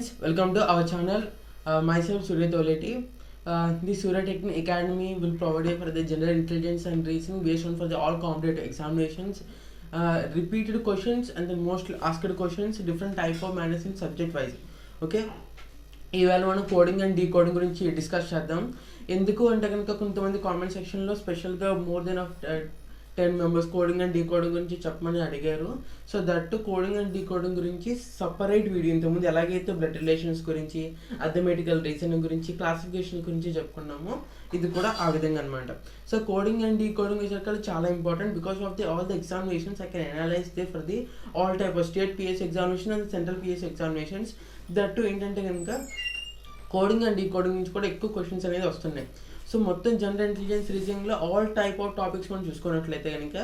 friends, welcome to our channel. Myself Surya Toleti. The Surya Technic Academy will provide you for the general intelligence and reasoning based on for the all competitive examinations, repeated questions and then most asked questions, different type of manners in subject wise. Okay. ఇవాళ మనం coding and decoding గురించి discuss చేద్దాం. ఎందుకు అంటే కనుక కొంతమంది comment సెక్షన్లో స్పెషల్గా more than 10 members coding and decoding గురించి చెప్పమని అడిగారు. So that coding and decoding గురించి సపరేట్ వీడియో ఇంతకుముందు ఎలాగైతే బ్లడ్ రిలేషన్స్ గురించి, అథమెటికల్ రీజనింగ్ గురించి, క్లాసిఫికేషన్ గురించి చెప్పుకున్నామో ఇది కూడా ఆ విధంగా అనమాట. సో కోడింగ్ అండ్ డీకోడింగ్ విషయాలు చాలా important because of the all the examinations I can analyse they for the all type of state PS examination and central PS examinations. That ఏంటంటే కనుక కోడింగ్ అండ్ డీకోడింగ్ నుంచి కూడా ఎక్కువ questions అనేది వస్తున్నాయి. So మొత్తం జనరల్ ఇంటెలిజెన్స్ రీజనింగ్లో all type of topics మనం చూసుకున్నట్లయితే కనుక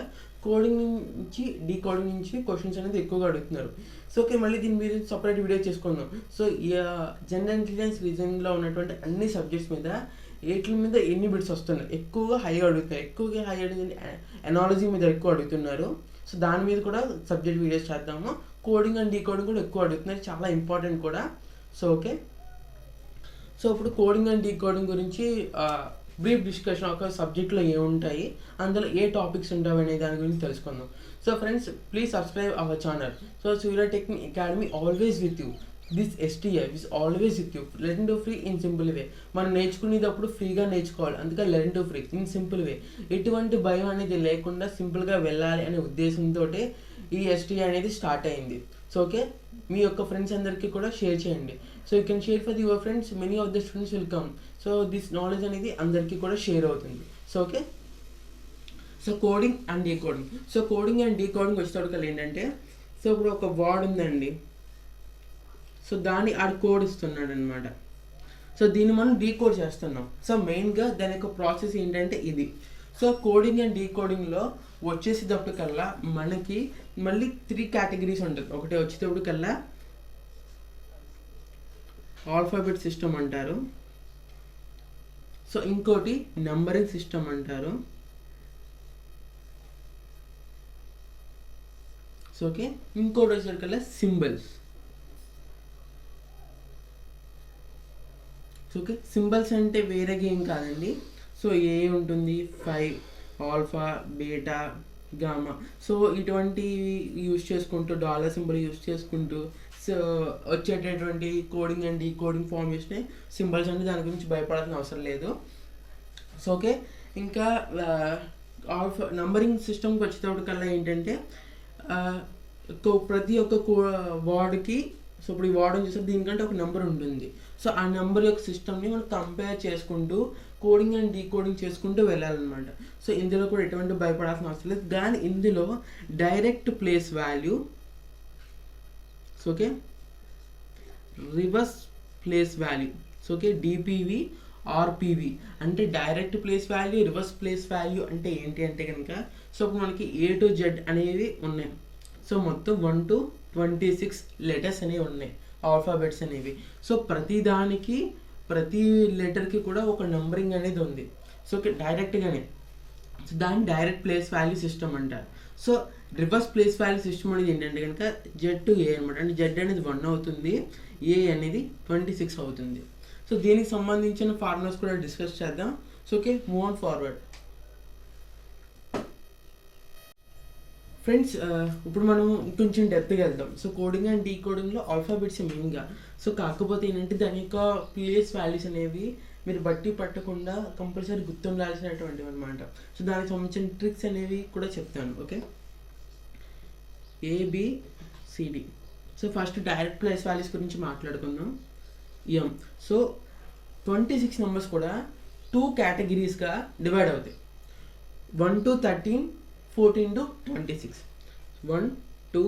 కోడింగ్ నుంచి డీకోడింగ్ నుంచి క్వశ్చన్స్ అనేది ఎక్కువగా అడుగుతున్నారు. సో ఓకే, మళ్ళీ దీని మీద సపరేట్ వీడియో చేసుకుందాం. సో జనరల్ ఇంటెలిజెన్స్ రీజనింగ్లో ఉన్నటువంటి అన్ని సబ్జెక్ట్స్ మీద వీటి మీద ఎన్ని బిట్స్ వస్తున్నాయి, ఎక్కువగా హై అడుగుతున్నారు. ఎక్కువగా హై అడిగింది ఎనాలజీ మీద ఎక్కువ అడుగుతున్నారు. సో దాని మీద కూడా సబ్జెక్ట్ వీడియోస్ చేద్దాము. కోడింగ్ అండ్ డీకోడింగ్ కూడా ఎక్కువ అడుగుతున్నారు, చాలా ఇంపార్టెంట్ కూడా. సో ఓకే, సో ఇప్పుడు కోడింగ్ అండ్ డీకోడింగ్ గురించి బ్రీఫ్ డిస్కషన్ ఒక సబ్జెక్ట్లో ఏముంటాయి, అందులో ఏ టాపిక్స్ ఉంటాయి అనే దాని గురించి తెలుసుకుందాం. So friends, please subscribe our channel. So Surya technique academy always with you. This STF is always with you. Learn to free in simple వే. మనం నేర్చుకునేటప్పుడు ఫ్రీగా నేర్చుకోవాలి, అందుకే learn to free in simple వే. ఎటువంటి భయం అనేది లేకుండా సింపుల్గా వెళ్ళాలి అనే ఉద్దేశంతో ఈ STI అనేది స్టార్ట్ అయింది. సో ఓకే, మీ యొక్క ఫ్రెండ్స్ అందరికీ కూడా షేర్ చేయండి. So you can share for your friends, many of the students will come. So this knowledge అనేది అందరికీ కూడా షేర్ అవుతుంది. So okay, so coding and decoding. So coding and decoding వచ్చేటప్పుడు ఏంటంటే, సో ఇప్పుడు ఒక వర్డ్ ఉందండి, సో దాన్ని ఆడు కోడ్ ఇస్తున్నాడు అనమాట. సో దీన్ని మనం డీకోడ్ చేస్తున్నాం. సో మెయిన్గా దాని యొక్క ప్రాసెస్ ఏంటంటే ఇది. సో కోడింగ్ అండ్ డీకోడింగ్లో వచ్చేసేటప్పటికల్లా మనకి మళ్ళీ 3 కేటగిరీస్ ఉంటుంది. ఒకటి వచ్చేటప్పటికల్లా ఆల్ఫాబెట్ సిస్టమ్ అంటారు. సో ఇంకోటి నంబరింగ్ సిస్టమ్ అంటారు. సో ఓకే, ఇంకోటి వచ్చేసరికల్లా సింబల్స్. సో ఓకే, సింబల్స్ అంటే వేరేగా ఏం కాదండి. సో ఏ ఉంటుంది, 5, ఆల్ఫా, బీటా, గామా. సో ఇటువంటివి యూజ్ చేసుకుంటూ, డాలర్ సింబల్ యూజ్ చేసుకుంటూ సో వచ్చేటటువంటి coding and decoding formation symbols అంటే దాని గురించి భయపడాల్సిన అవసరం లేదు. సో ఓకే, ఇంకా ఆల్ఫా నంబరింగ్ సిస్టమ్కి వచ్చేటప్పటికల్లా ఏంటంటే ప్రతి ఒక్క వర్డ్కి, సో ఇప్పుడు ఈ వర్డ్ చూస్తే దీనికంటే ఒక నెంబర్ ఉంటుంది. సో ఆ నెంబర్ యొక్క సిస్టమ్ని మనం కంపేర్ చేసుకుంటూ కోడింగ్ అండ్ డీకోడింగ్ చేసుకుంటూ వెళ్ళాలన్నమాట. సో ఇందులో కూడా ఎటువంటి భయపడాల్సిన అవసరం లేదు. కానీ ఇందులో direct place value, so okay, reverse place value, so okay, DPV RPV అంటే direct place value, reverse place value అంటే ఏంటి అంటే కనుక, సో ఇప్పుడు మనకి A to Z అనేవి ఉన్నాయి. సో మొత్తం 1 to 26 లెటర్స్ అనేవి ఉన్నాయి, ఆల్ఫాబెట్స్ అనేవి. సో ప్రతి లెటర్కి కూడా ఒక నంబరింగ్ అనేది ఉంది. సో డైరెక్ట్గానే, సో దాన్ని డైరెక్ట్ ప్లేస్ వాల్యూ సిస్టమ్ అంటారు. So reverse place value system అనేది ఏంటంటే కనుక Z to A అనమాట. అంటే Z అనేది 1 అవుతుంది, A అనేది 26 అవుతుంది. సో దీనికి సంబంధించిన ఫార్ములాస్ కూడా డిస్కస్ చేద్దాం. So okay, move on forward. Friends, ఇప్పుడు మనం కొంచెం డెప్త్గా వెళ్దాం. సో కోడింగ్ అండ్ డీకోడింగ్లో ఆల్ఫాబెట్స్ మెయిన్గా. సో కాకపోతే ఏంటంటే దాని యొక్క ప్లేస్ వాల్యూస్ అనేవి మీరు బట్టి పట్టకుండా కంపల్సరీ గుర్తుండాల్సినటువంటివి అనమాట. సో దానికి సంబంధించిన ట్రిక్స్ అనేవి కూడా చెప్తాను. Okay, ABCD. So first direct place values గురించి మాట్లాడుకుందాం. సో 26 నెంబర్స్ కూడా 2 కేటగిరీస్గా డివైడ్ అవుతాయి. 1 to 13, 14 to 26. 1, 2,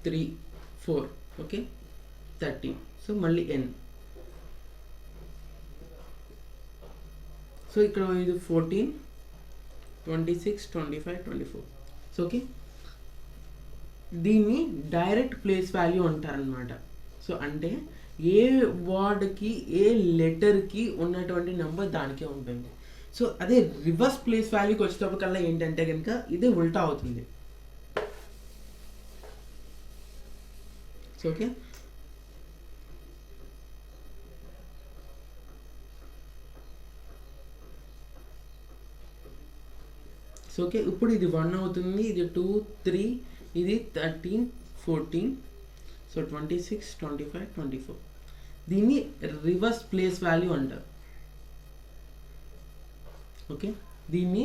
3, 4, ఓకే, 13. సో మళ్ళీ N. సో ఇక్కడ ఇది 14, 26, 25, 24. సో ఓకే, దీన్ని డైరెక్ట్ ప్లేస్ వాల్యూ అంటారనమాట. సో అంటే ఏ వర్డ్కి, ఏ లెటర్కి ఉన్నటువంటి నెంబర్ దానికే ఉంటుంది. సో అదే రివర్స్ ప్లేస్ వాల్యూకి వచ్చేటప్పటికల్లా ఏంటంటే కనుక ఇది ఉల్టా అవుతుంది. సో ఓకే, సో ఓకే, ఇప్పుడు ఇది 1 అవుతుంది, ఇది 2 3, ఇది 13 14, సో 26 25 24. దీన్ని రివర్స్ ప్లేస్ వాల్యూ అంటారు. ఓకే, దీన్ని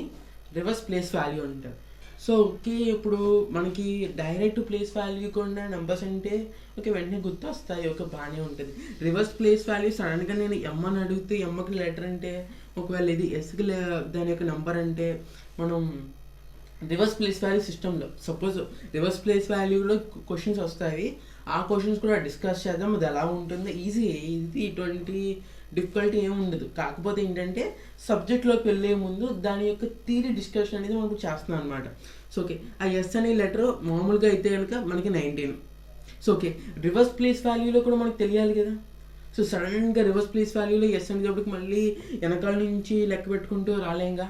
రివర్స్ ప్లేస్ వాల్యూ అంటారు. సో ఓకే, ఇప్పుడు మనకి డైరెక్ట్ ప్లేస్ వాల్యూ కూడా నెంబర్స్ అంటే ఓకే వెంటనే గుర్తొస్తాయి, ఓకే బాగానే ఉంటుంది. రివర్స్ ప్లేస్ వాల్యూ సడన్గా నేను ఎమ్ అని అడిగితే ఎమ్మకి లెటర్ అంటే, ఒకవేళ ఇది ఎస్కి దాని యొక్క నెంబర్ అంటే, మనం రివర్స్ ప్లేస్ వాల్యూ సిస్టంలో సపోజ్ రివర్స్ ప్లేస్ వాల్యూలో క్వశ్చన్స్ వస్తాయి, ఆ క్వశ్చన్స్ కూడా డిస్కస్ చేద్దాం. అది ఎలా ఉంటుందో ఈజీ, ఇది ఇటువంటి డిఫికల్టీ ఏమి ఉండదు. కాకపోతే ఏంటంటే సబ్జెక్ట్లోకి వెళ్ళే ముందు దాని యొక్క థియరీ డిస్కషన్ అనేది మనకు చేస్తున్నాం అనమాట. సో ఓకే, ఆ ఎస్ అనే లెటర్ మామూలుగా అయితే కనుక మనకి 19. సో ఓకే, రివర్స్ ప్లేస్ వాల్యూలో కూడా మనకు తెలియాలి కదా. సో సడన్గా రివర్స్ ప్లేస్ వాల్యూలో ఎస్ అనేటప్పటికి మళ్ళీ వెనకాల నుంచి లెక్క పెట్టుకుంటూ రాలేంగా.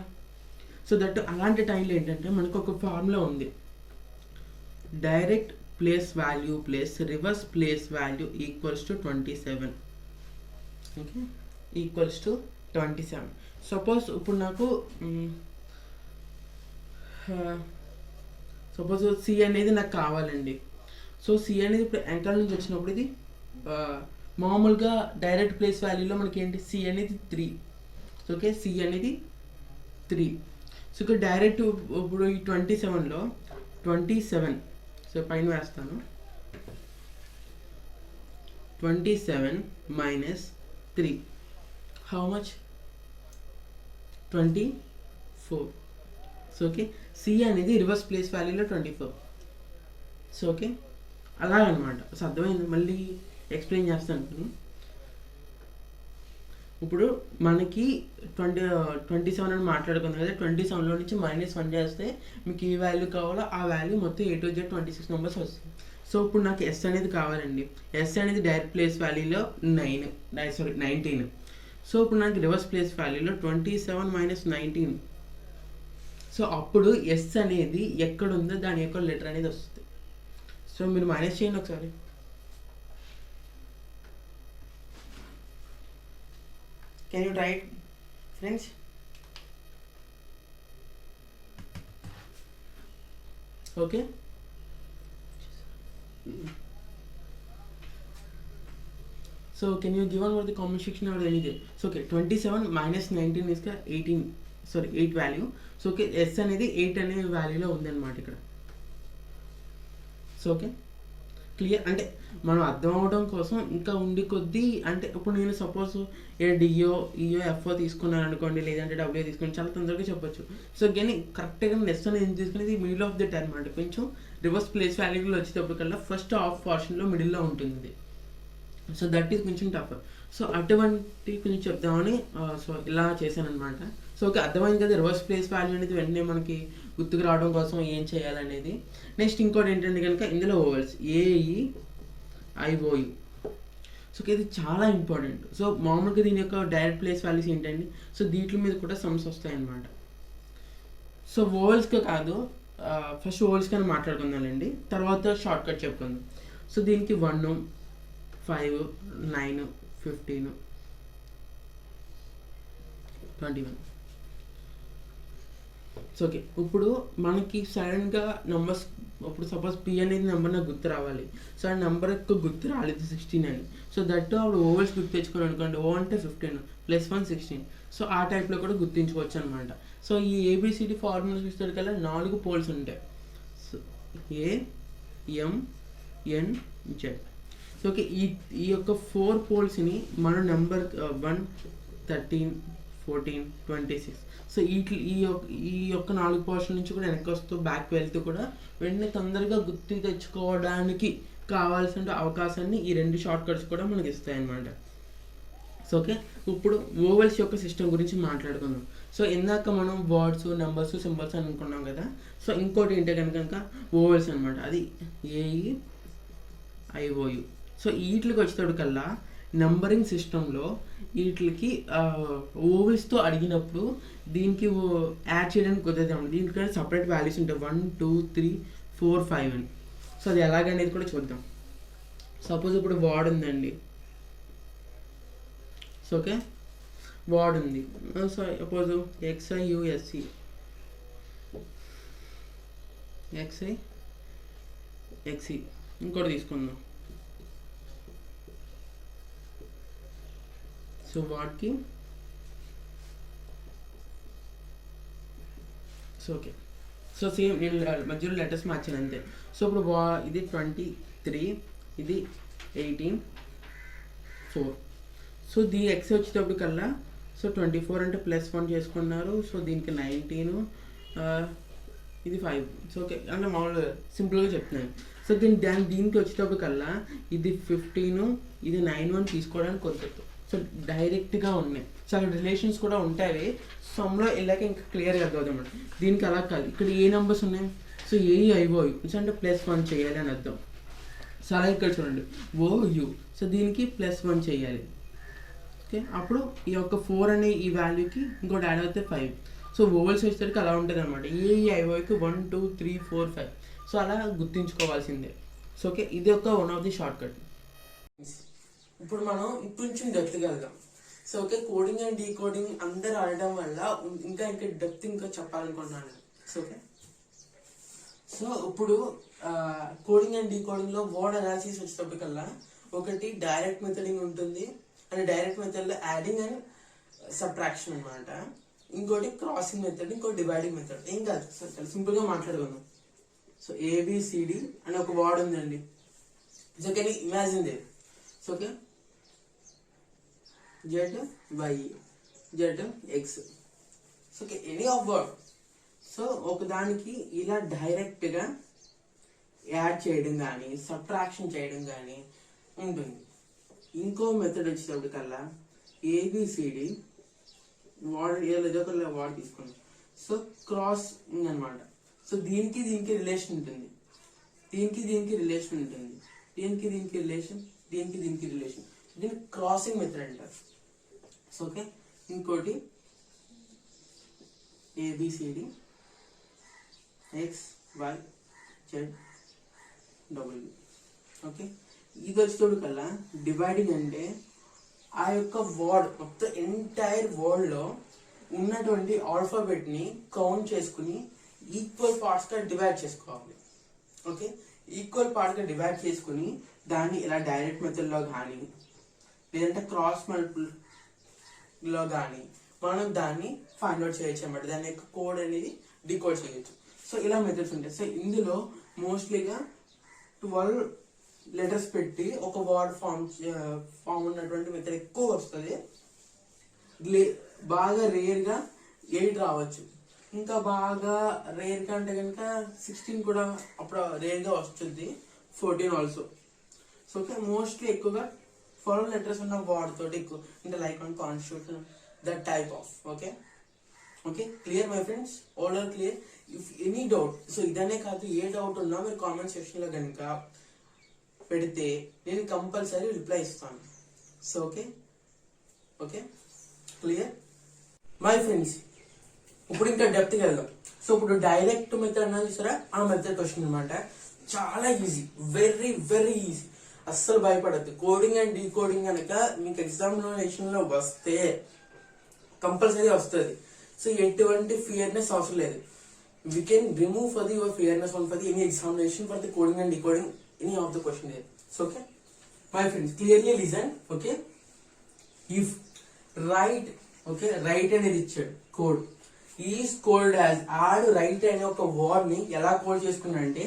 సో దట్ అలాంటి టైంలో ఏంటంటే మనకు ఒక ఫార్ములా ఉంది, direct place value plus reverse place value equals to 27. Okay, equals to 27. Suppose ఇప్పుడు నాకు సపోజ్ సి అనేది నాకు కావాలండి. సో సి అనేది ఇప్పుడు వెనకాల నుంచి వచ్చినప్పుడు ఇది మామూలుగా డైరెక్ట్ ప్లేస్ వాల్యూలో మనకి ఏంటి, సి అనేది 3. ఓకే, సి అనేది 3. సో ఇక్కడ డైరెక్ట్ ఇప్పుడు ఈ 27లో 27, సో పైన వేస్తాను, 27 minus 3, how much? 24. So okay, C అనేది రివర్స్ ప్లేస్ వాల్యూలో 24. సో ఓకే, అలాగనమాట. సో అర్థమైంది, మళ్ళీ ఎక్స్ప్లెయిన్ చేస్తాను. ఇప్పుడు మనకి 27 అని మాట్లాడుకుందాం కదా, 27లో నుంచి -1 చేస్తే మీకు ఏ వాల్యూ కావాలో ఆ వాల్యూ మొత్తం A to Z 26 నెంబర్స్ వస్తాయి. సో ఇప్పుడు నాకు ఎస్ అనేది కావాలండి. ఎస్ అనేది డైరెక్ట్ ప్లేస్ వాల్యూలో 19. సో ఇప్పుడు నాకు రివర్స్ ప్లేస్ వాల్యూలో 27 - 19. సో అప్పుడు ఎస్ అనేది ఎక్కడ ఉందో దాని యొక్క లెటర్ అనేది వస్తుంది. సో మీరు మైనస్ చేయండి ఒకసారి. Can you try it, friends? Okay. So can you give on what the comment section or anything? So okay, 27 minus 19 is 18. Sorry, 8 value. So okay, s అనేది 8 అనే వాల్యూలో ఉంది అన్నమాట ఇక్కడ. So okay, clear. అంటే మనం అర్థం అవడం కోసం ఇంకా ఉండి కొద్దీ, అంటే ఇప్పుడు నేను సపోజ్ డిఓ ఈఓ ఎఫ్ఓ తీసుకున్నాను అనుకోండి, లేదంటే డబ్ల్యూ తీసుకుని చాలా తొందరగా చెప్పొచ్చు. సో కానీ కరెక్ట్గా నెక్స్ట్ అనేది తీసుకునేది మిడిల్ ఆఫ్ ది టర్మ్ అంటే కొంచెం రివర్స్ ప్లేస్ వాల్యూలో వచ్చేటప్పటికల్లా ఫస్ట్ హాఫ్ పోర్షన్లో మిడిల్లో ఉంటుంది. సో దట్ ఈస్ కొంచెం టఫ్. సో అటువంటి కొంచెం చెప్దామని సో ఇలా చేశాను అనమాట. సో ఓకే, అర్థమైంది కదా రివర్స్ ప్లేస్ వాల్యూ అనేది వెంటనే మనకి గుర్తుకు రావడం కోసం ఏం చేయాలనేది. నెక్స్ట్ ఇంకోటి ఏంటంటే కనుక ఇందులో ఓవల్స్ ఏఈ ఐఓయు. సో ఇది చాలా ఇంపార్టెంట్. సో మామూలుగా దీని యొక్క డైరెక్ట్ ప్లేస్ వాల్యూస్ ఏంటండి, సో దీంట్లో మీద కూడా సమ్స్ వస్తాయన్నమాట. సో ఓవల్స్గా కాదు, ఫస్ట్ ఓవల్స్ కానీ మాట్లాడుకుందామండి, తర్వాత షార్ట్ కట్ చెప్పుకుందాం. సో దీనికి 1 5 9 15 21. సో ఓకే, ఇప్పుడు మనకి సడన్గా నెంబర్స్, ఇప్పుడు సపోజ్ పి అనేది నెంబర్ నాకు గుర్తు రావాలి. సో ఆ నెంబర్ ఎక్కువ గుర్తు రాలేదు 16 అని. సో దట్ అప్పుడు ఓవల్స్ గుర్తు తెచ్చుకొని అనుకోండి, ఓ అంటే 15 + 1 16. సో ఆ టైప్లో కూడా గుర్తించుకోవచ్చు అనమాట. సో ఈ ఏబిసిడి ఫార్ములాస్ ఇస్తాడు కదా, 4 పోల్స్ ఉంటాయి. So AMNZ. సో ఓకే, ఈ యొక్క 4 పోల్స్ని మనం నెంబర్ 1 13 14 26. సో ఈ యొక్క 4 పోర్షన్ నుంచి కూడా వెనక్కి వస్తూ బ్యాక్ వెళ్తూ కూడా వెంటనే తొందరగా గుర్తు తెచ్చుకోవడానికి కావాల్సిన అవకాశాన్ని ఈ 2 షార్ట్ కట్స్ కూడా మనకి ఇస్తాయన్నమాట. సో ఓకే, ఇప్పుడు ఓవల్స్ యొక్క సిస్టమ్ గురించి మాట్లాడుకుందాం. సో ఇందాక మనం వర్డ్స్ నెంబర్స్ సింబల్స్ అని అనుకున్నాం కదా. సో ఇంకోటి ఏంటంటే కనుక ఓవల్స్ అనమాట, అది ఏఈ ఐఓయు. సో వీటికి వచ్చేటప్పటికల్లా నంబరింగ్ సిస్టంలో వీటికి ఓవల్స్తో అడిగినప్పుడు దీనికి యాడ్ చేయడానికి కుదరదు. దీనికైనా సపరేట్ వాల్యూస్ ఉంటాయి, 1 2 3 4 5 అని. సో అది ఎలాగనేది కూడా చూద్దాం. సపోజ్ ఇప్పుడు వర్డ్ ఉందండి. సో ఓకే, వర్డ్ ఉంది. సో సపోజ్ XIUSE ఎక్స్ఐ ఎక్సి ఇంకోటి తీసుకుందాం. సో వాటికి సో ఓకే, సో సేమ్ నేను మధ్యలో లెటర్స్ మార్చాను అంతే. సో ఇప్పుడు ఇది 23, ఇది 18, 4. సో దీని ఎక్స్ వచ్చేటప్పుడు కల్లా సో 24 అంటే +1 చేసుకున్నారు. సో దీనికి 19, ఇది 5. సో ఓకే అంటే మామూలుగా సింపుల్గా చెప్తున్నాను. సో దీనికి వచ్చేటప్పుడు కల్లా ఇది 15, ఇది 9 తీసుకోవడానికి కొద్దిగా సో డైరెక్ట్గా ఉన్నాయి. సో అక్కడ రిలేషన్స్ కూడా ఉంటాయి. సమ్లో వెళ్ళాక ఇంకా క్లియర్గా అర్థమవుతుంది. దీనికి అలా కాదు, ఇక్కడ ఏ నెంబర్స్ ఉన్నాయి, సో ఐఓ అంటే +1 చేయాలి అని అర్థం. సో అలా ఇక్కడ చూడండి ఓయు, సో దీనికి +1 చేయాలి. ఓకే, అప్పుడు ఈ యొక్క 4 అనే ఈ వాల్యూకి ఇంకోటి యాడ్ అవుతే 5. సో ఓవల్స్ వచ్చేసరికి అలా ఉంటుంది అనమాట. ఐఓకి 1 2 3 4 5. సో అలా గుర్తుంచుకోవాల్సిందే. సో ఓకే, ఇది ఒక one of the short cut. ఇప్పుడు మనం కొంచెం డెప్త్కి వెళ్దాం. So okay, coding and decoding అందరు ఆడడం వల్ల ఇంకా డెప్త్ ఇంకా చెప్పాలనుకుంటున్నాను. సో ఓకే, సో ఇప్పుడు కోడింగ్ అండ్ డీకోడింగ్లో వర్డ్ అనాలిసిస్ వచ్చేటప్పటికల్లా ఒకటి డైరెక్ట్ మెథడింగ్ ఉంటుంది, అండ్ డైరెక్ట్ మెథడ్లో యాడింగ్ అండ్ సబ్ట్రాక్షన్ అనమాట. ఇంకోటి క్రాసింగ్ మెథడ్, ఇంకోటి డివైడింగ్ మెథడ్. ఏం కాదు, చాలా సింపుల్గా మాట్లాడుకుందాం. సో ఏబిసిడి అని ఒక వర్డ్ ఉందండి. So can imagine they. So okay, Z Y, Z X. So okay, any of word. So ఒకదానికి ఇలా డైరెక్ట్గా యాడ్ చేయడం కానీ సబ్ట్రాక్షన్ చేయడం కానీ ఉంటుంది. ఇంకో మెథడ్ వచ్చేటప్పటికల్లా ఏబిసిడి వార్డ్ ఏదో ఒక వార్డ్ తీసుకున్నాం. సో క్రాసింగ్ అనమాట. సో దీనికి రిలేషన్ ఉంటుంది, దీనికి రిలేషన్ ఉంటుంది, దీనికి రిలేషన్, దీనికి రిలేషన్. దీనికి క్రాసింగ్ మెథడ్ అంటారు. సో ఓకే, ఇంకోటి A B C D X Y Z W. Okay, ఇది వచ్చేటప్పుడు కల్లా డివైడింగ్ అంటే ఆ యొక్క వర్డ్ మొత్తం ఎంటైర్ వరల్డ్లో ఉన్నటువంటి ఆల్ఫాబెట్ని కౌంట్ చేసుకుని ఈక్వల్ పార్ట్స్గా డివైడ్ చేసుకోవాలి. ఓకే, ఈక్వల్ పార్ట్గా డివైడ్ చేసుకుని దాన్ని ఇలా డైరెక్ట్ మెథడ్లో కానీ లేదంటే క్రాస్ మల్టిపుల్లో కానీ మనం దాన్ని ఫైండ్ అవుట్ చేయొచ్చు అన్నమాట. దాని యొక్క కోడ్ అనేది డికోడ్ చేయొచ్చు. సో ఇలా మెథడ్స్ ఉంటాయి. సో ఇందులో మోస్ట్లీగా 12 లెటర్స్ పెట్టి ఒక వర్డ్ ఫామ్ ఉన్నటువంటి మెథడ్ ఎక్కువ వస్తుంది. బాగా రేర్గా 8 రావచ్చు, ఇంకా బాగా రేర్గా అంటే కనుక 16 కూడా అప్పుడు రేర్గా వస్తుంది, 14 ఆల్సో. సో ఓకే, మోస్ట్లీ ఎక్కువగా 12 లెటర్స్ ఉన్న వర్డ్ తోటి ఎక్కువ అంటే like on constitution that type of. Okay okay, clear my friends, all are clear? If any doubt, so ఇదనే కాదు ఏ డౌట్ ఉన్నా మీరు కామెంట్ సెక్షన్లో కనుక పెడితే నేను కంపల్సరీ రిప్లై ఇస్తాను. So okay okay, clear my friends? ఇప్పుడు ఇంకా డెప్త్కి వెళ్దాం. సో ఇప్పుడు డైరెక్ట్ మెథడ్ అన్నా చూసారా, ఆ మెథడ్ క్వశ్చన్ అనమాట. చాలా ఈజీ, వెరీ వెరీ ఈజీ. అస్సలు భయపడద్దు. కోడింగ్ అండ్ డీకోడింగ్ కనుక మీకు ఎగ్జామినేషన్లో వస్తే కంపల్సరీ వస్తుంది. సో ఎటువంటి ఫియర్నెస్ అవసరం లేదు. We can remove for the your fearness on for the any examination for the coding and decoding any of the question there. So okay, my friends, clearly listen. Okay, if write, okay, write అనేది ఇచ్చాడు code. Is code as odd write అనే ఒక word ని ఎలా code చేసుకున్నాడంటే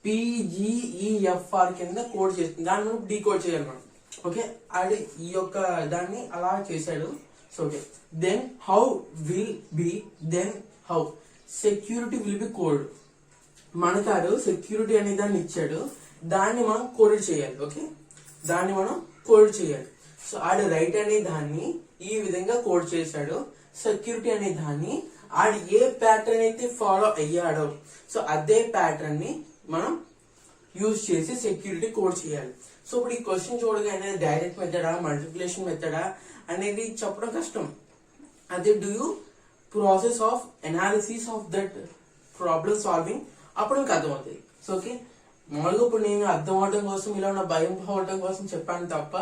PGEFR కింద code చేసుకుంది. దాన్ని మనం డీకోడ్ చేయాలి మనం. ఓకే, ఆడి ఈ యొక్క దాన్ని అలా చేశాడు. So okay, then how will be, then how security will be code. మనకాడు సెక్యూరిటీ అనే దాన్ని ఇచ్చాడు, దాన్ని మనం కోడ్ చేయాలి. ఓకే, దాన్ని మనం కోడ్ చేయాలి. సో ఆడు రైట్ అనే దాన్ని ఈ విధంగా కోడ్ చేశాడు. సెక్యూరిటీ అనే దాన్ని ఆడు ఏ ప్యాటర్న్ అయితే ఫాలో అయ్యాడో సో అదే ప్యాటర్న్ ని మనం యూజ్ చేసి సెక్యూరిటీ కోడ్ చేయాలి. సో ఇప్పుడు ఈ క్వశ్చన్ చూడగానే డైరెక్ట్ మెథడా మల్టిప్లికేషన్ మెథడా అనేది చెప్పడం కష్టం. అదే do you process of analysis of that problem solving, అప్పుడు మీకు అర్థమవుతుంది. సో ఓకే, మామూలుగా ఇప్పుడు నేను అర్థం అవడం కోసం ఇలా ఉన్న భయం పోవడం కోసం చెప్పాను తప్ప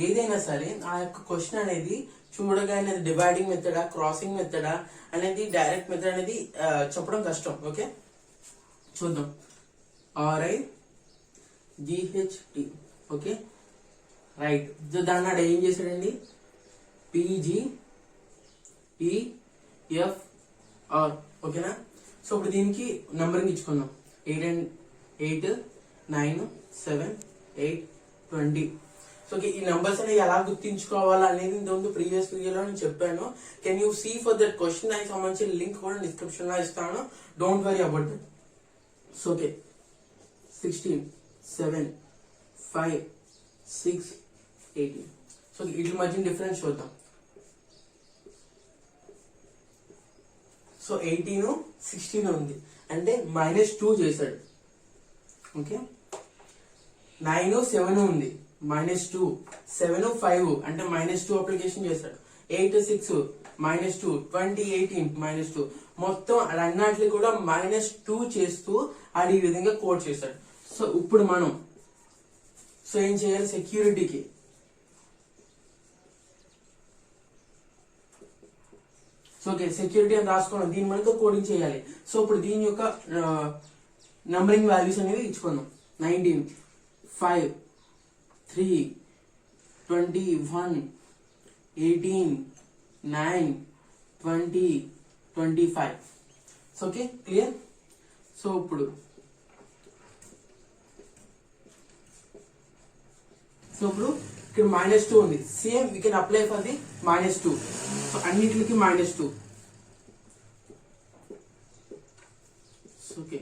ఏదైనా సరే ఆ యొక్క క్వశ్చన్ అనేది చూడగానే డివైడింగ్ మెథడా క్రాసింగ్ మెథడా అనేది డైరెక్ట్ మెథడ్ అనేది చెప్పడం కష్టం. ఓకే, చూద్దాం. RIGHT. Okay right. సో దాన్ని ఆడ ఏం చేశాడండి, PGEFR. ఓకేనా. సో ఇప్పుడు దీనికి నంబరింగ్ ఇచ్చుకుందాం. 8, 9, 7, 8, 20. సో ఈ నంబర్స్ అనేవి ఎలా గుర్తించుకోవాలా అనేది ఇంతకుముందు ప్రీవియస్ వీడియోలో నేను చెప్పాను. Can you see for that question, దానికి సంబంధించిన లింక్ కూడా డిస్క్రిప్షన్ లో ఇస్తాను. Don't worry about that. So okay 16, 7, 5, 6, 18. So వీటి మధ్య డిఫరెన్స్ చూద్దాం. సో 18, 16 ఉంది అంటే -2 చేశాడు. ఓకే 9, 7 ఉంది -2, 7, 5 అంటే -2 అప్లికేషన్ చేశాడు. 8, 6 -2, 20, 18 -2. మొత్తం అన్నిటిని కూడా -2 చేస్తూ అది ఈ విధంగా కోడ్ చేశాడు. సో ఇప్పుడు మనం ఏం చేయాలి, సెక్యూరిటీకి ఓకే సెక్యూరిటీ అని రాసుకోవడం, దీని మనతో కోడింగ్ చేయాలి. సో ఇప్పుడు దీని యొక్క నంబరింగ్ వాల్యూస్ అనేవి ఇచ్చుకుందాం. 19, 5, 3, 21, 18, 9, 20, 25. So okay clear. సో ఇప్పుడు ఇక్కడ -2 ఉంది. Same we can apply for the -2. So అన్నిటికి -2. ఓకే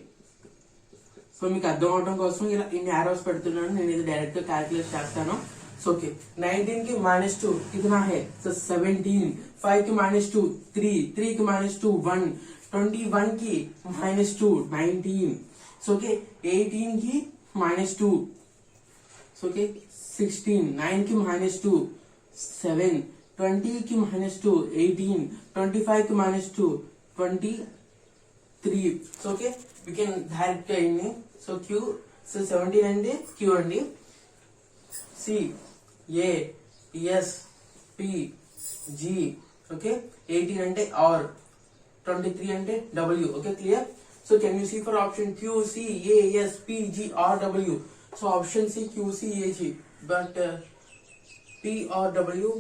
సో మీకు అర్థం అవడం కోసం ఇలా ఇన్ని ఆరోస్ పెడుతున్నాను. నేను ఇది డైరెక్ట్ గా క్యాలిక్యులేట్ చేస్తాను. సో ఓకే 19 కి -2 कितना है, సో 17. 5 కి -2 3, 3 కి -2 1, 21 కి -2 19. సో ఓకే 18 కి -2. సో ఓకే 16, 9 కి -2 7, 20 కి -2 18, 25 కి -2 23. So okay we can direct అయింది. సో Q, సో 17 అంటే Q అండి. C, A, S, P, G. Okay 18 అంటే R, 23 అంటే W. Okay clear. So can you see for option Q, C, A, S, P, G, R, W. So option C, Q, C, A, G. But P or W.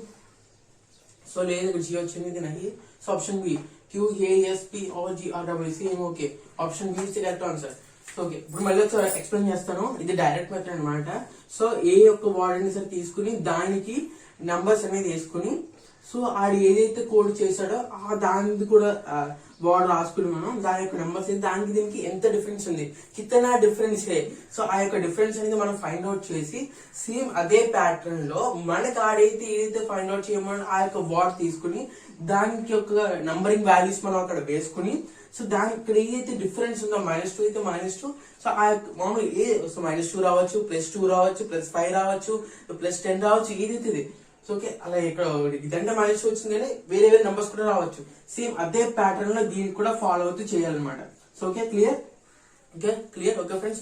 So లేదు ఇక్కడ G వచ్చింది, ఇది నహి. So option B Q, A, S, P or G or W. Same okay option B is the correct answer. Okay ఇప్పుడు మళ్ళీ ఒకసారి explain చేస్తాను. ఇది డైరెక్ట్ మెథడ్ అనమాట. సో ఏ యొక్క వర్డ్ ని సరే తీసుకుని దానికి నంబర్స్ అనేది వేసుకుని సో ఆడు ఏదైతే కోడ్ చేశాడో ఆ దానికి కూడా వర్డ్ రాసుకుని మనం దాని యొక్క నెంబర్స్ దానికి దీనికి ఎంత డిఫరెన్స్ ఉంది, కితనా డిఫరెన్స్ హే. సో ఆ యొక్క డిఫరెన్స్ అనేది మనం ఫైండ్ అవుట్ చేసి సేమ్ అదే ప్యాటర్న్ లో మనకి ఆడైతే ఏదైతే ఫైండ్ అవుట్ చేయమని ఆ యొక్క వర్డ్ తీసుకుని దానికి యొక్క నంబరింగ్ వాల్యూస్ మనం అక్కడ వేసుకుని సో దానికి ఇక్కడ ఏదైతే డిఫరెన్స్ ఉందో -2 అయితే -2. సో ఆ మామూలు సో -2 రావచ్చు, +2 రావచ్చు, +5 రావచ్చు, +10 రావచ్చు, ఏదైతే ఇది. సో ఓకే అలా ఇక్కడ ఇదంటే -2 వచ్చింది కానీ వేరే వేరే నంబర్స్ కూడా రావచ్చు. సేమ్ అదే ప్యాటర్న్ లో దీనికి కూడా ఫాలో అవుతూ చేయాలన్నమాట. So okay clear. Okay friends,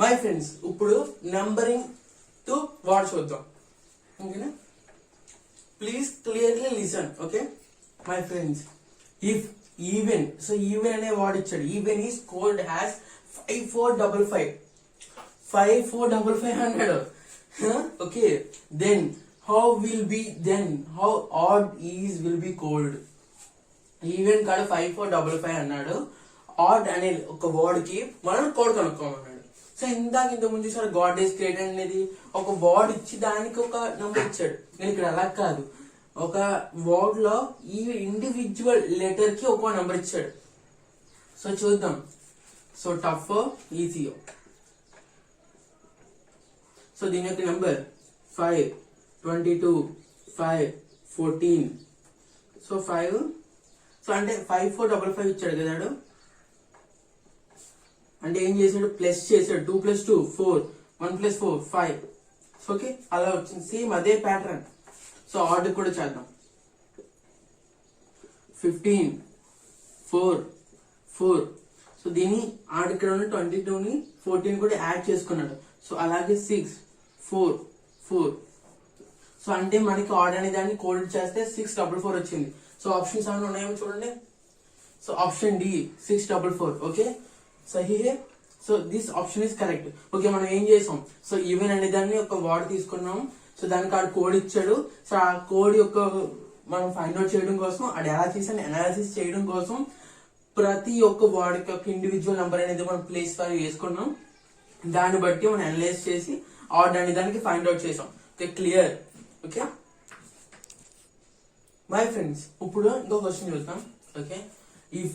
my friends ఇప్పుడు నంబరింగ్ టు వర్డ్ చూద్దాం. ఓకేనా, please clearly listen. Okay my friends, if even, so even అనే వర్డ్ ఇచ్చాడు. ఈవెన్ ఈస్ కోల్డ్ హ్యాస్ 5455 అన్నాడు. Okay, then how odd is will be called. Even కాడ 5455 అన్నాడు. Add అనే ఒక వర్డ్ కి మనం కోడ్ కనుక్కోమన్నాడు. సో ఇంత ముందు సార్ గాడ్ ఈస్ గ్రేట్ అనేది ఒక వర్డ్ ఇచ్చి దానికి ఒక నంబర్ ఇచ్చాడు. నేను ఇక్కడ అలా కాదు, ఒక వర్డ్ లో ఈ ఇండివిజువల్ లెటర్ కి ఒక నంబర్ ఇచ్చాడు. సో చూద్దాం. So tough, easy. సో దీని యొక్క నెంబర్ 5, 22, 5, 14. సో 5, సో అంటే 5455 ఇచ్చాడు కదా. అంటే ఏం చేశాడు, ప్లస్ చేశాడు. 2 + 2 4, 1 + 4 5. ఓకే అలా వచ్చింది. సేమ్ అదే ప్యాటర్న్. సో ఆర్డర్ కూడా చేద్దాం. 15, 4, 4. సో దీన్ని ఆర్డర్ ఇక్కడ ఉన్న 22ని 14 కూడా యాడ్ చేసుకున్నాడు. సో అలాగే 6, 4, 4. సో అంటే మనకి ఆర్డర్ అనే దాన్ని కోడ్ చేస్తే 644 వచ్చింది. సో ఆప్షన్స్ ఏమైనా ఉన్నాయేమో చూడండి. So option D 644. ఓకే, సహీ హే. So this option is correct. Okay, మనం ఏం చేసాం, సో ఈవెన్ అనే దాన్ని ఒక వర్డ్ తీసుకున్నాం. సో దానికి ఆ కోడ్ ఇచ్చాడు. సో ఆ కోడ్ యొక్క మనం ఫైండ్ అవుట్ చేయడం కోసం, అది ఎలా చేసాను అనాలిసిస్ చేయడం కోసం ప్రతి ఒక్క వర్డ్ యొక్క ఇండివిజువల్ నెంబర్ అనేది మనం ప్లేస్ వాల్యూ వేసుకున్నాం. దాన్ని బట్టి మనం అనలైజ్ చేసి దానికి ఫైండ్ అవుట్ చేసాం. Okay, clear. Okay my friends, ఇప్పుడు ఇంకో క్వశ్చన్ చూద్దాం. Okay, if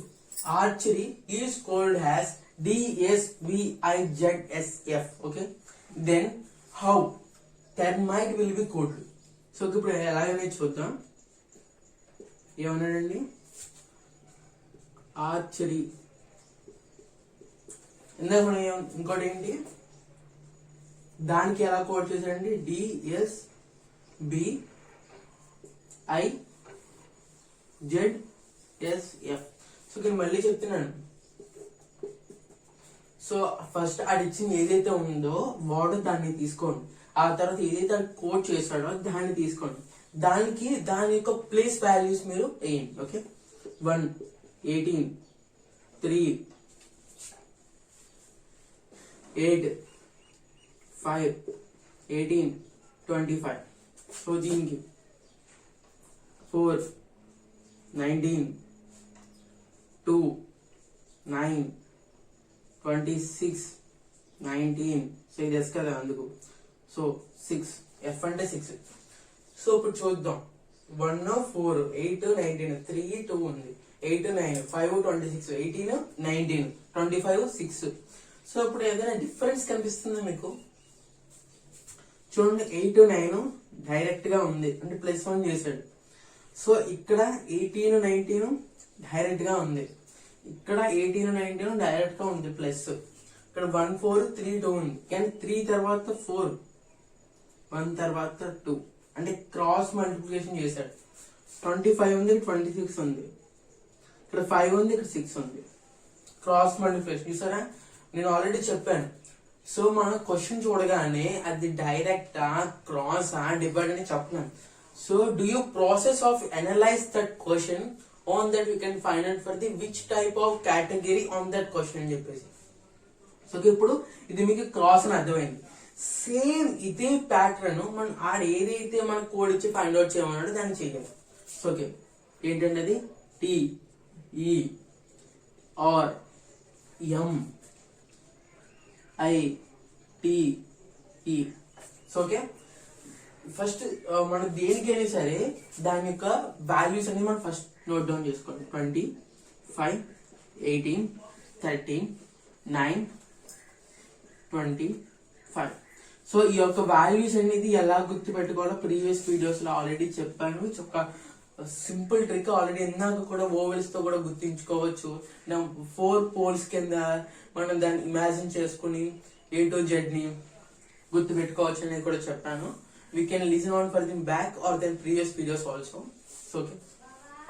archery is called has DSVIZSF, okay, then how termite will be called. So ఇప్పుడు ఎలాగనే చూద్దాం. ఏమన్నాడండి, ఆర్చరీ. ఇందాక మనం ఇంకోటి ఏంటి, దానికి ఎలా కోడ్ చేశాడండి, DSVIZSF. సో నేను మళ్ళీ చెప్తున్నాను. సో ఫస్ట్ అది ఇచ్చింది ఏదైతే ఉందో వాడు దాన్ని తీసుకోండి. ఆ తర్వాత ఏదైతే కోడ్ చేశాడో దాన్ని తీసుకోండి. దాని యొక్క ప్లేస్ వాల్యూస్ మీరు వేయండి. ఓకే, 1, 18, 3, 8, 5, 18, 25. సో దీనికి 4, 19, 2, 9, 26, 19. సో ఇది ఎస్ కదా అందుకు. సో 6, ఎఫ్ అంటే 6. సో ఇప్పుడు చూద్దాం. 1, 4, 8, 19, 3, 2 ఉంది, 8, 9, 5, 26, 18, 19, 25, 6. సో ఇప్పుడు ఏదైనా డిఫరెన్స్ కనిపిస్తుందా మీకు? చూడండి, 8, 9 డైరెక్ట్ గా ఉంది అంటే +1 చేశాడు. సో ఇక్కడ 18, 19 డైరెక్ట్ గా ఉంది. ఇక్కడ 18, 19 డైరెక్ట్ గా ఉంది ప్లస్. ఇక్కడ 1, 4, 3, 2 ఉంది. కానీ 3 తర్వాత 4, 1 తర్వాత 2 అంటే క్రాస్ మల్టిప్లికేషన్ చేశాడు. 25 ఉంది, 26 ఉంది, ఇక్కడ 5 ఉంది, ఇక్కడ 6 ఉంది. క్రాస్ మల్టిప్లికేషన్ చూసారా? నేను ఆల్రెడీ చెప్పాను. సో మనం క్వశ్చన్ చూడగానే అది డైరెక్టా, క్రాసా, డివైడ్ అని చెప్పలేం. So do you process of analyse that question, on that we can find out for the which type of category on that question అని చెప్పేసి. సో ఇప్పుడు ఇది మీకు క్రాస్ అని అర్థమైంది. సేమ్ ఇదే ప్యాటర్న్ మనం ఏదైతే మన కోడ్ ఇచ్చి ఫైండ్ అవుట్ చేయమన్నాడో దాన్ని చేయాలి. సో ఓకే, ఏంటంటే అది TERMITE. సో ఓకే, ఫస్ట్ మనం దేనికైనా సరే దాని యొక్క వాల్యూస్ అన్ని మనం ఫస్ట్ నోట్ డౌన్ చేసుకోండి. 25, 18, 13, 9, 25. సో ఈ యొక్క వాల్యూస్ అనేది ఎలా గుర్తు పెట్టుకోవాలో ప్రీవియస్ వీడియోస్ లో ఆల్రెడీ చెప్పాను. ఒక సింపుల్ ట్రిక్ ఆల్రెడీ ఇందాక కూడా ఓవెల్స్ తో కూడా గుర్తించుకోవచ్చు. 4 పోల్స్ కింద మనం దాన్ని ఇమాజిన్ చేసుకుని A to Z ని గుర్తు పెట్టుకోవచ్చు అనేది కూడా చెప్పాను. We can listen on for the back or then previous videos also. So okay,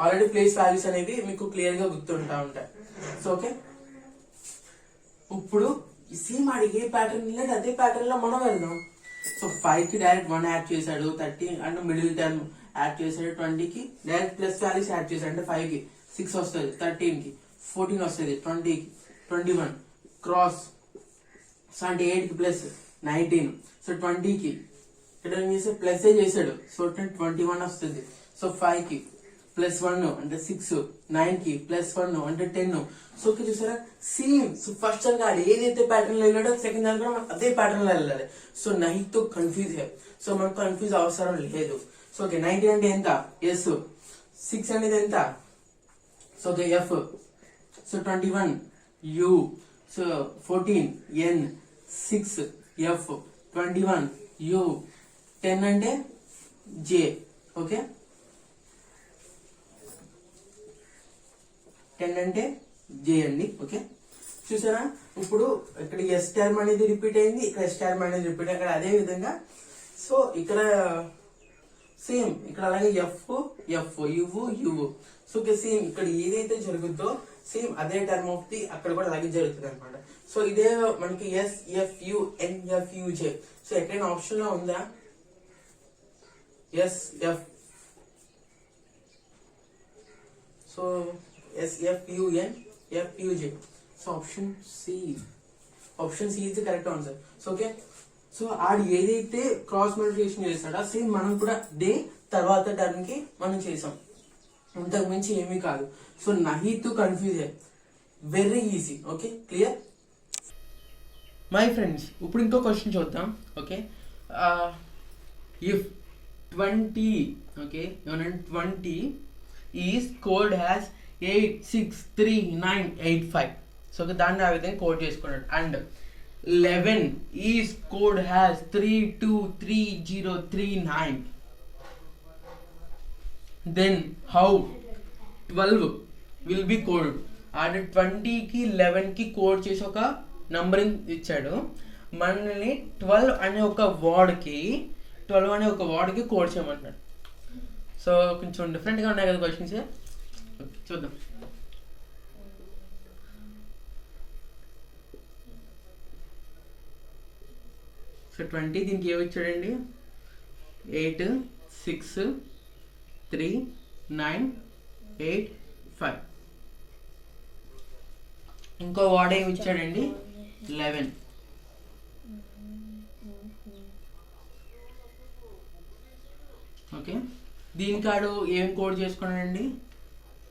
already place values అనేవి మీకు క్లియర్ గా గుర్తుంటా ఉంటాయి. సో ఓకే, ఇప్పుడు సేమ్ అడిగే ప్యాటర్న్ లేదు, అదే ప్యాటర్న్ లో మనం వెళ్దాం. సో 5 కి డైరెక్ట్ 1 యాడ్ చేశాడు, 30 అంటే మిడిల్ టర్మ్ యాడ్ చేశాడు, 20 కి డైరెక్ట్ ప్లస్ వాల్యూస్ యాడ్ చేశాడు అంటే 5 కి 6 వస్తుంది, 13 కి 14 వస్తుంది, 20 కి 21 క్రాస్. సో అంటే 8 కి ప్లస్ 19. సో 20 కి ఇక్కడ ఏం చేశాడు, ప్లస్ చేశాడు, సో 21 వస్తుంది. సో 5 కి +1 అంటే 6, 9 కి +1 అంటే 10. సో ఓకే చూసారా, సేమ్. సో ఫస్ట్ దానికి ఏదైతే ప్యాటర్న్ లో వెళ్ళాడో సెకండ్ దానికి కూడా మనం అదే ప్యాటర్న్ లో వెళ్ళాలి. సో నహీ తో కన్ఫ్యూజ్ హై. సో మనకు కన్ఫ్యూజ్ అవసరం లేదు. సో ఓకే, 19 అంటే ఎంత, ఎస్. 6 అనేది ఎంత, so okay F. So 21 U. So 14 N. 6 F. 21 U. 10 అంటే జే. ఓకే, 10 అంటే జే అండి. ఓకే చూసారా, ఇప్పుడు ఇక్కడ ఎస్ టర్మ్ అనేది రిపీట్ అయింది, ఇక్కడ ఎస్ టర్మ్ అనేది రిపీట్ అక్కడ అదే విధంగా. సో ఇక్కడ సేమ్, ఇక్కడ అలాగే F F, you've you've. So same ఇక్కడ ఏదైతే జరుగుతుందో సేమ్ అదే టర్మ్ ఆఫ్ ది అక్కడ కూడా అలాగే జరుగుతుంది అనమాట. సో ఇదే మనకి S F U N F U J. So ఎక్కడైనా ఆప్షన్ లో ఉందా S F? So SFUNFUJ. So option C is the correct answer. So okay, so ఆడు ఏదైతే క్రాస్ మల్టిప్లికేషన్ చేస్తాడో సేమ్ మనం కూడా డే తర్వాత టర్మ్ కి మనం చేసాం, ఇంతకు మించి ఏమీ కాదు. సో నహీ to confuse, very easy. Okay, clear my friends. ఇప్పుడు ఇంకో క్వశ్చన్ చూద్దాం. Okay, if 20, okay, 20 is code has 863985. So దాన్ని ఆ విధంగా కోడ్ చేసుకున్నాడు. And 11 is code has 323039. Then how 12 will be code. And 20కి 11కి కోడ్ చేసి ఒక నంబరింగ్ ఇచ్చాడు. మనల్ని 12 అనే ఒక వర్డ్కి కోడ్ చేయమంటున్నాడు. సో కొంచెం డిఫరెంట్గా ఉన్నాయి కదా క్వశ్చన్స్, చూద్దాం. సో 20 దీనికి ఏమి ఇచ్చాడండి? 863985. ఇంకో వర్డ్ ఏమి ఇచ్చాడండి? 11. ఓకే, దీనికాడు ఏం కోడ్ చేసుకున్నాడండి?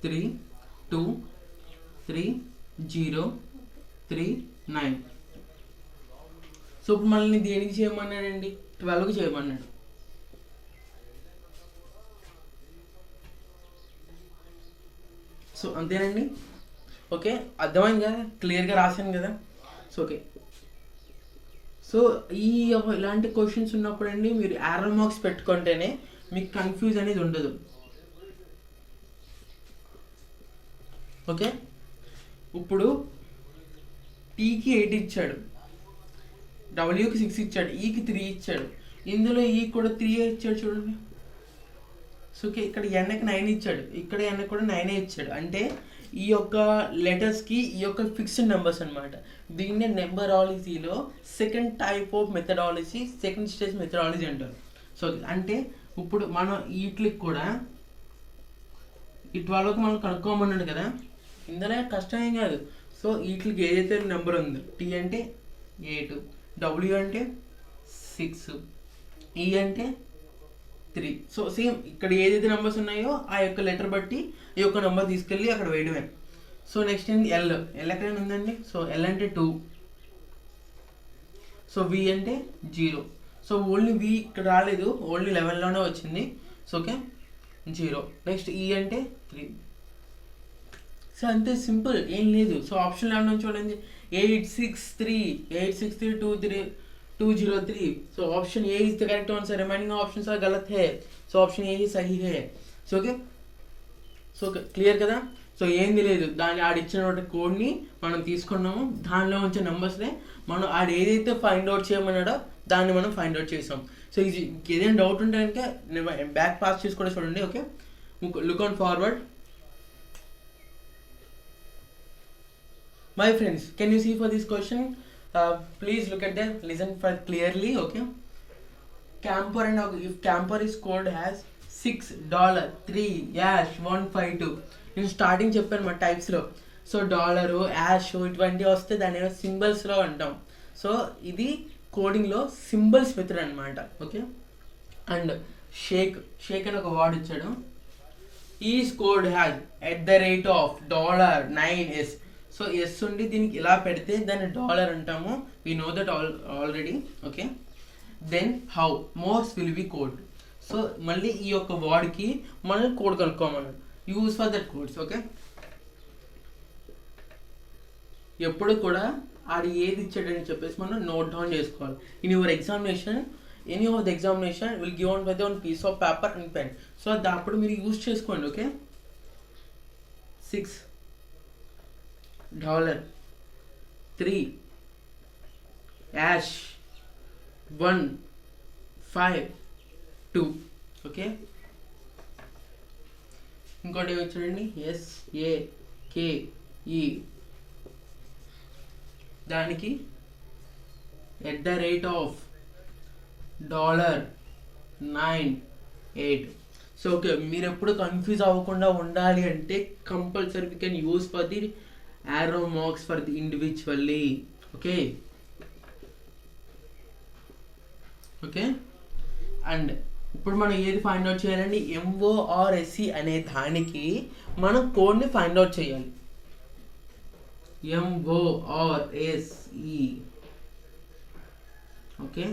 323039. సో ఇప్పుడు మళ్ళీ దేనికి చేయమన్నాడండి? 12కి చేయమన్నాడు. సో అంతేనండి. ఓకే, అర్థమైంది కదా, క్లియర్గా రాశాను కదా. సో ఓకే, సో ఇలాంటి క్వశ్చన్స్ ఉన్నప్పుడు అండి మీరు యారో మార్క్స్ పెట్టుకుంటేనే మీకు కన్ఫ్యూజ్ అనేది ఉండదు. ఓకే, ఇప్పుడు టీకి 8 ఇచ్చాడు, డబ్ల్యూకి 6 ఇచ్చాడు, ఈకి 3 ఇచ్చాడు. ఇందులో ఈ కూడా 3 ఇచ్చాడు చూడండి. సో ఓకే, ఇక్కడ ఎన్కి 9 ఇచ్చాడు, ఇక్కడ ఎన్కి కూడా 9 ఇచ్చాడు. అంటే ఈ యొక్క లెటర్స్కి ఈ యొక్క ఫిక్స్డ్ నెంబర్స్ అనమాట. దీన్నే నెంబరాలజీలో second type of methodology, second stage methodology అంటారు. సో అంటే ఇప్పుడు మనం వీటికి కూడా ఈ 12కి మనం కనుక్కోమన్నాడు కదా, ఇందులో కష్టం ఏం కాదు. సో వీటికి ఏదైతే నెంబర్ ఉందో, టీ అంటే 8, డబ్ల్యూ అంటే 6, ఈ అంటే 3. సో సేమ్ ఇక్కడ ఏదైతే నెంబర్స్ ఉన్నాయో ఆ యొక్క లెటర్ బట్టి ఈ యొక్క నెంబర్ తీసుకెళ్ళి అక్కడ వేయడమే. సో నెక్స్ట్ ఏంటి? ఎల్ ఎక్కడైనా ఉందండి. సో ఎల్ అంటే 2, సో వి అంటే 0. సో ఓన్లీ వి ఇక్కడ రాలేదు, ఓన్లీ 11లోనే వచ్చింది. So okay, 0. నెక్స్ట్ ఈ అంటే 3. సో అంతే, సింపుల్, ఏం లేదు. సో ఆప్షన్ ఏమన్నా చూడండి, 86323203. So option A is the correct answer, remaining options are गलत है. సో ऑप्शन ए ही सही है. సో ఓకే, సో క్లియర్ కదా. సో ఏంది లేదు, దాన్ని ఆడిచ్చిన కోడ్ని మనం తీసుకున్నాము, దానిలో ఉంచే నెంబర్స్నే మనం ఆడు ఏదైతే ఫైండ్ అవుట్ చేయమన్నాడో దాన్ని మనం ఫైండ్ అవుట్ చేసాం. సో ఇది ఏదైనా డౌట్ ఉంటే కనుక బ్యాక్ పాస్ చేసి కూడా చూడండి. Okay, look on forward. My friends, can you see for this question? Please look at them, listen for clearly. Okay, camper and if camper is code has $6.3#152. నేను starting చెప్పాను మా టైప్స్లో. So dollar, ash ఇటువంటివి వస్తే దాని సింబల్స్లో అంటాం. So ఇది కోడింగ్లో symbols method అనమాట. ఓకే, అండ్ షేక్ అని ఒక వర్డ్ ఇచ్చాడు. Is code has $9S. So S ఉండి దీనికి ఇలా పెడితే దాన్ని డాలర్ అంటాము. We know that already. Okay, then how Morse will be code. So మళ్ళీ ఈ యొక్క వర్డ్కి మనం కోడ్ కనుక్కోమన్నాడు, use for that codes. Okay, ఎప్పుడు కూడా ఆడు ఏది ఇచ్చాడని చెప్పేసి మనం నోట్ డౌన్ చేసుకోవాలి. In your examination, any of the examination will give on by the one piece of paper and pen. So అప్పుడు మీరు యూజ్ చేసుకోండి. ఓకే, $6.3#152. ఓకే, ఇంకోటి చూడండి, SAKE, దానికి $9.8. సో ఓకే, మీరు ఎప్పుడు కన్ఫ్యూజ్ అవ్వకుండా ఉండాలి అంటే compulsory we can use for the arrow marks for the individually. Okay okay and ఇప్పుడు మనం ఏది ఫైండ్ అవుట్ చేయాలండి, MORSE అనే దానికి మనం కోడ్ని ఫైండ్ అవుట్ చేయాలి. MORSE. ఓకే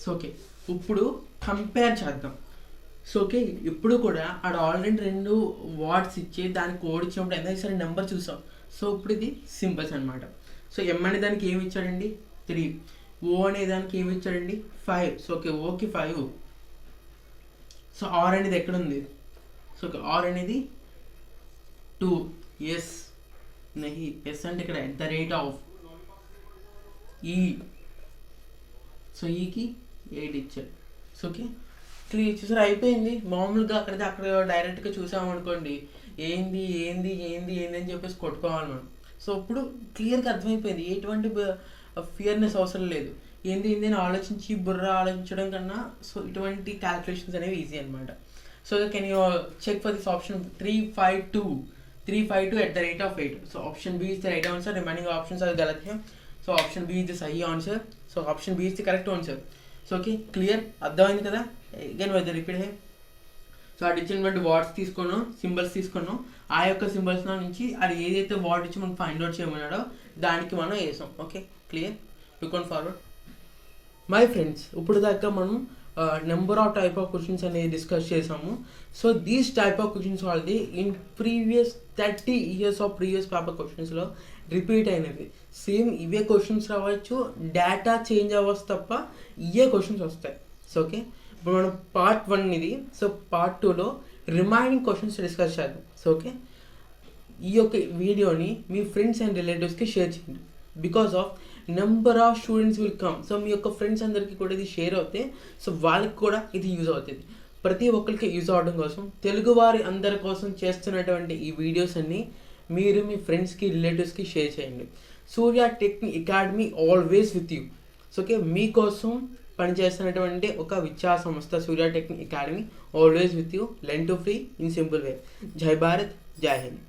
సో ఓకే ఇప్పుడు కంపేర్ చేద్దాం. సో ఓకే ఇప్పుడు కూడా ఆడ ఆల్రెడీ 2 వర్డ్స్ ఇచ్చి దానికి కోడ్ ఇచ్చినప్పుడు ఎంత సరే నెంబర్ చూసాం. సో ఇప్పుడు ఇది సింబల్స్ అనమాట. సో M అనే దానికి ఏమి ఇచ్చాడండి 3, O అనే దానికి ఏమి ఇచ్చాడండి 5. So okay okay 5. So R అనేది ఎక్కడ ఉంది, సో ఓకే R అనేది 2, ఎస్ నహి, ఎస్ అంటే ఇక్కడ @ E. సో ఈకి 8 ఇచ్చాడు. సో ఓకే క్లియర్ చూసారు, అయిపోయింది. మామూలుగా అక్కడ డైరెక్ట్గా చూసామనుకోండి ఏంది ఏంది ఏంది ఏంది అని చెప్పేసి కొట్టుకోవాలి మనం. సో ఇప్పుడు క్లియర్గా అర్థమైపోయింది, ఎటువంటి ఫియర్నెస్ అవసరం లేదు. ఏంది ఏంది అని ఆలోచించి బుర్ర ఆలోచించడం కన్నా సో ఇటువంటి క్యాల్కులేషన్స్ అనేవి ఈజీ అనమాట. So can you check for this option 352 @ 8. So option B is the right answer, remaining options are गलत है. So option B is the సహీ answer. So option B is the correct answer. So okay clear, అర్థమైంది కదా. Again why the repeat హే. So అది ఇచ్చినటువంటి words తీసుకున్నాం, symbols తీసుకున్నాం, ఆ యొక్క సింబల్స్ నుంచి అది ఏదైతే వర్డ్ ఇచ్చి మనం ఫైండ్ అవుట్ చేయమన్నాడో దానికి మనం వేసాం. Okay clear, look on forward. My friends ఇప్పుడు దాకా మనం number of type of questions అనేది డిస్కస్ చేసాము. So these type of questions వాళ్ళది in previous 30 years of previous paper క్వశ్చన్స్లో రిపీట్ అయినవి. సేమ్ ఇవే క్వశ్చన్స్ రావచ్చు, డేటా చేంజ్ అవ్వచ్చు తప్ప ఇవే క్వశ్చన్స్ వస్తాయి. సో ఓకే ఇప్పుడు మనం పార్ట్ 1 ఇది. సో పార్ట్ 2లో రిమైనింగ్ క్వశ్చన్స్ డిస్కస్ చేద్దాం. సో ఓకే ఈ యొక్క వీడియోని మీ ఫ్రెండ్స్ అండ్ రిలేటివ్స్కి షేర్ చేయండి. Because of number of students will come. So మీ యొక్క ఫ్రెండ్స్ అందరికీ కూడా ఇది షేర్ అవుతే సో వాళ్ళకి కూడా ఇది యూజ్ అవుతుంది. ప్రతి ఒక్కరికి యూజ్ అవడం కోసం తెలుగువారి అందరి కోసం చేస్తున్నటువంటి ఈ వీడియోస్ అన్నీ మీరు మీ ఫ్రెండ్స్కి రిలేటివ్స్కి షేర్ చేయండి. Surya technique academy always with you. So okay మీకోసం పనిచేస్తున్నటువంటి ఒక విద్యా సంస్థ Surya technique academy always with you. Learn to free in simple way. జై భారత్, జై హింద్.